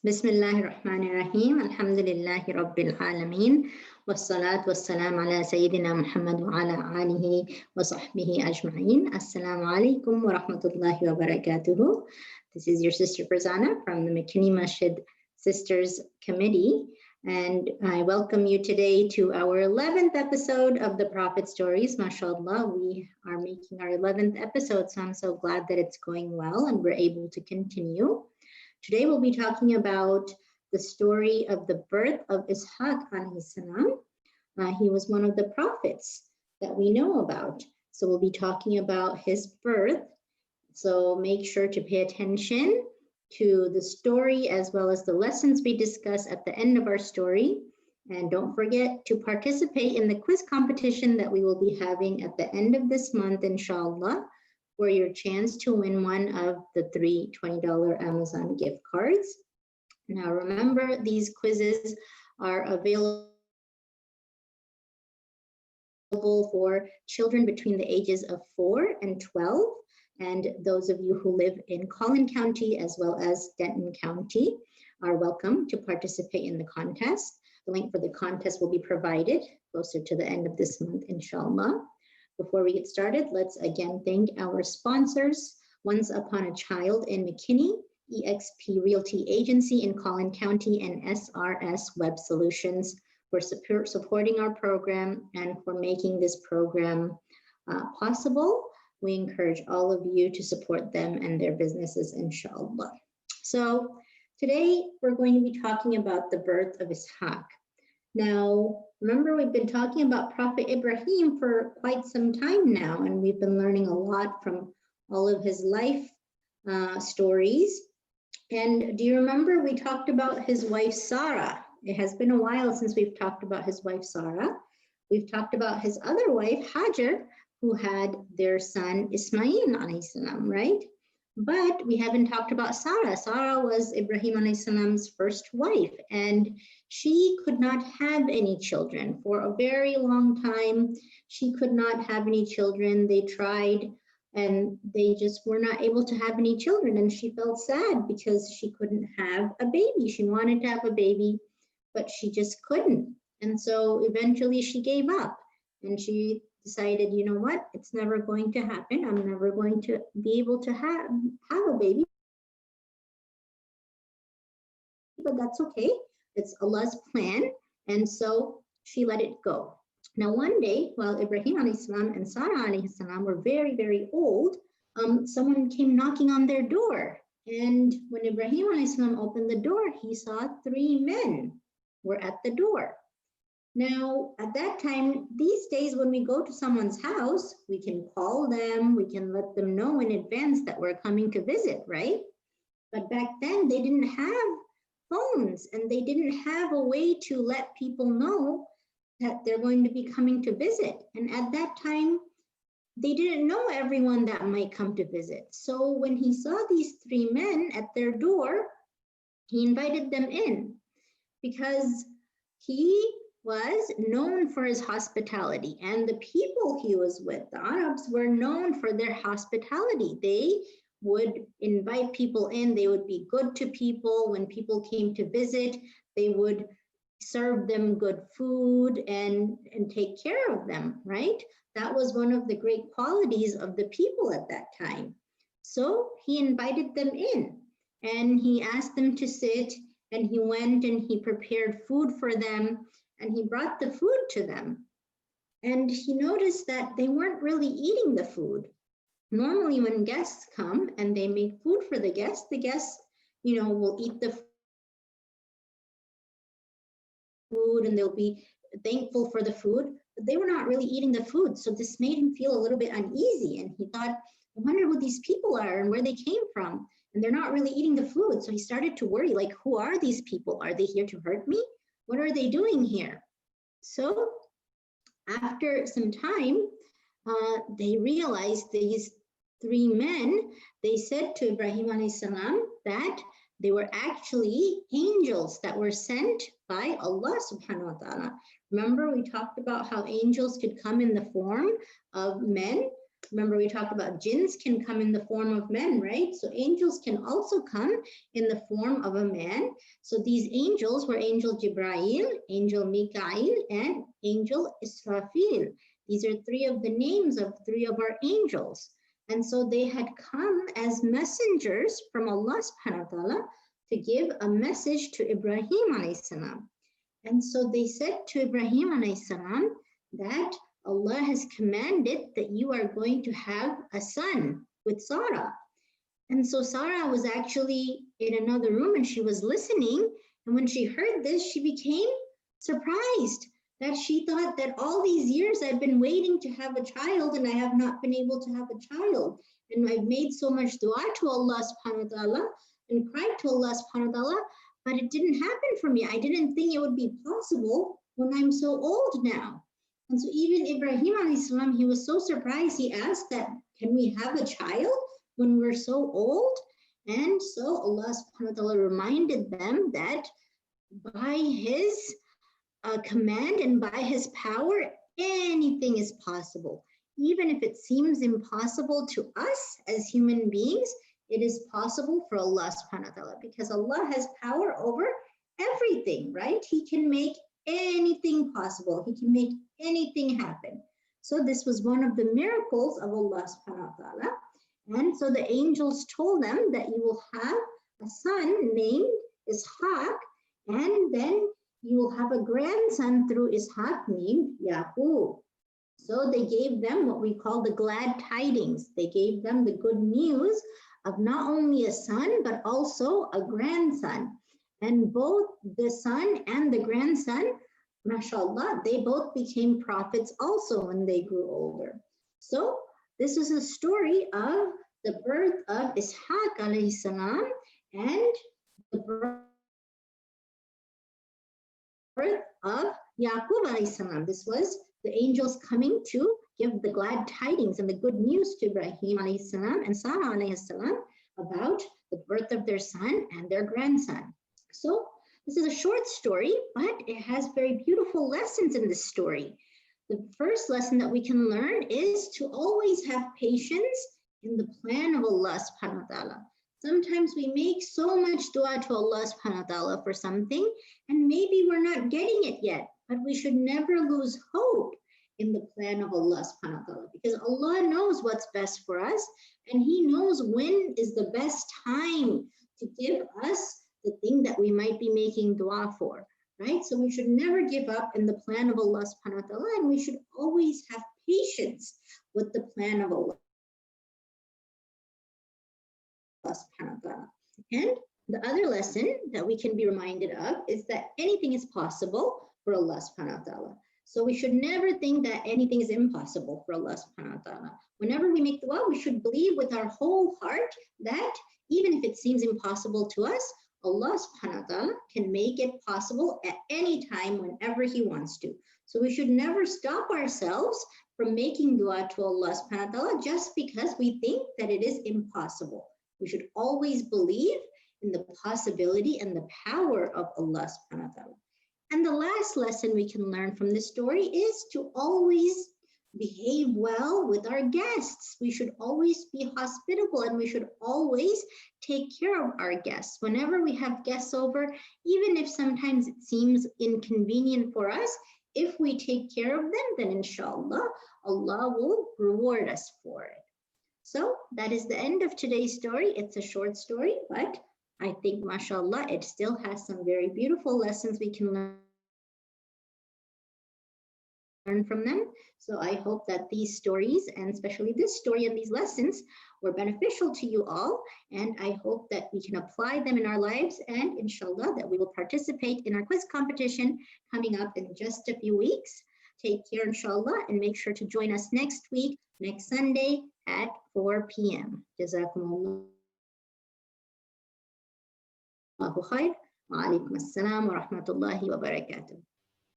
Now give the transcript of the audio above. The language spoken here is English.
Bismillahir Rahmanir Rahim. Alhamdulillahi Rabbil Alameen. Wassalatu wassalam ala Sayyidina Muhammad wa ala alihi wa sahbihi ajma'in. Assalamu alaikum wa rahmatullahi wa barakatuhu. This is your sister Farzana from the McKinney Masjid Sisters Committee. And I welcome you today to our 11th episode of the Prophet Stories. MashaAllah, we are making our 11th episode, so I'm so glad that it's going well and we're able to continue. Today we'll be talking about the story of the birth of Ishaq alayhi salam. He was one of the prophets that we know about. So we'll be talking about his birth. So make sure to pay attention to the story as well as the lessons we discuss at the end of our story. And don't forget to participate in the quiz competition that we will be having at the end of this month, insha'Allah, for your chance to win one of the three $20 Amazon gift cards. Now remember, these quizzes are available for children between the ages of 4 and 12. And those of you who live in Collin County as well as Denton County are welcome to participate in the contest. The link for the contest will be provided closer to the end of this month, inshallah. Before we get started, let's again thank our sponsors, Once Upon a Child in McKinney, EXP Realty Agency in Collin County, and SRS Web Solutions for supporting our program and for making this program possible. We encourage all of you to support them and their businesses, inshallah. So today we're going to be talking about the birth of Ishaq. Now, remember, we've been talking about Prophet Ibrahim for quite some time now, and we've been learning a lot from all of his life stories. And do you remember we talked about his wife, Sarah? It has been a while since we've talked about his wife, Sarah. We've talked about his other wife, Hajar, who had their son, Ismail alayhi salam, right? But we haven't talked about Sarah. Sarah was Ibrahim alayhi salam's first wife, and she could not have any children. For a very long time, she could not have any children. They tried, and they just were not able to have any children. And she felt sad because she couldn't have a baby. She wanted to have a baby, but she just couldn't. And so eventually she gave up, and she decided, you know what, it's never going to happen. I'm never going to be able to have a baby. But that's okay. It's Allah's plan. And so she let it go. Now, one day, while Ibrahim alayhi salam and Sarah alayhi salam were very, very old, someone came knocking on their door. And when Ibrahim alayhi salam opened the door, he saw 3 men were at the door. Now, at that time, these days, when we go to someone's house, we can call them, we can let them know in advance that we're coming to visit, right? But back then, they didn't have phones, and they didn't have a way to let people know that they're going to be coming to visit. And at that time, they didn't know everyone that might come to visit. So when he saw these 3 men at their door, he invited them in because he was known for his hospitality, and the people he was with, the Arabs, were known for their hospitality. They would invite people in, they would be good to people. When people came to visit, they would serve them good food and take care of them, right? That was one of the great qualities of the people at that time. So he invited them in, and he asked them to sit, and he went and he prepared food for them, and he brought the food to them. And he noticed that they weren't really eating the food. Normally when guests come and they make food for the guests, will eat the food and they'll be thankful for the food, but they were not really eating the food. So this made him feel a little bit uneasy. And he thought, I wonder who these people are and where they came from. And they're not really eating the food. So he started to worry, like, who are these people? Are they here to hurt me? What are they doing here? So after some time, they realized these 3 men, they said to Ibrahim alayhi salam that they were actually angels that were sent by Allah subhanahu wa ta'ala. Remember, we talked about how angels could come in the form of men. Remember, we talked about jinns can come in the form of men, right? So angels can also come in the form of a man. So these angels were Angel Jibrail, Angel Mikail, and Angel Israfil. These are three of the names of three of our angels. And so they had come as messengers from Allah subhanahu wa ta'ala to give a message to Ibrahim alayhi salam. And so they said to Ibrahim alayhi salam that Allah has commanded that you are going to have a son with Sarah. And so Sarah was actually in another room and she was listening. And when she heard this, she became surprised that she thought that all these years I've been waiting to have a child and I have not been able to have a child. And I've made so much dua to Allah subhanahu wa ta'ala and cried to Allah subhanahu wa ta'ala, but it didn't happen for me. I didn't think it would be possible when I'm so old now. And so even Ibrahim alayhi salam, he was so surprised. He asked that, can we have a child when we're so old? And so Allah subhanahu wa ta'ala reminded them that by his command and by his power, anything is possible. Even if it seems impossible to us as human beings, it is possible for Allah subhanahu wa ta'ala because Allah has power over everything, right? He can make anything possible. He can make anything happen. So this was one of the miracles of Allah subhanahu wa ta'ala. And so the angels told them that you will have a son named Ishaq, and then you will have a grandson through Ishaq named Yaqub. So they gave them what we call the glad tidings. They gave them the good news of not only a son, but also a grandson. And both the son and the grandson, mashallah, they both became prophets also when they grew older. So this is a story of the birth of Ishaq alayhi salam and the birth of Yaqub alayhi salam. This was the angels coming to give the glad tidings and the good news to Ibrahim alayhi salam and Sarah alayhi salam about the birth of their son and their grandson. So this is a short story, but it has very beautiful lessons in this story. The first lesson that we can learn is to always have patience in the plan of Allah subhanahu wa ta'ala. Sometimes we make so much dua to Allah subhanahu wa ta'ala for something, and maybe we're not getting it yet, but we should never lose hope in the plan of Allah subhanahu wa ta'ala, because Allah knows what's best for us, and He knows when is the best time to give us the thing that we might be making dua for, right? So we should never give up in the plan of Allah subhanahu wa ta'ala, and we should always have patience with the plan of Allah subhanahu wa ta'ala. And the other lesson that we can be reminded of is that anything is possible for Allah subhanahu wa ta'ala. So we should never think that anything is impossible for Allah subhanahu wa ta'ala. Whenever we make dua, we should believe with our whole heart that even if it seems impossible to us, Allah subhanahu wa ta'ala can make it possible at any time whenever He wants to. So we should never stop ourselves from making dua to Allah subhanahu wa ta'ala just because we think that it is impossible. We should always believe in the possibility and the power of Allah subhanahu wa ta'ala. And the last lesson we can learn from this story is to always behave well with our guests. We should always be hospitable, and we should always take care of our guests. Whenever we have guests over, even if sometimes it seems inconvenient for us, if we take care of them, then insha'Allah, Allah will reward us for it. So that is the end of today's story. It's a short story, but I think, mashallah, it still has some very beautiful lessons we can learn from them. So I hope that these stories, and especially this story and these lessons, were beneficial to you all. And I hope that we can apply them in our lives, and inshallah that we will participate in our quiz competition coming up in just a few weeks. Take care, inshallah, and make sure to join us next week, next Sunday at 4 p.m. Jazakumullah khair. Wa alaikum assalam wa rahmatullahi wa barakatuh.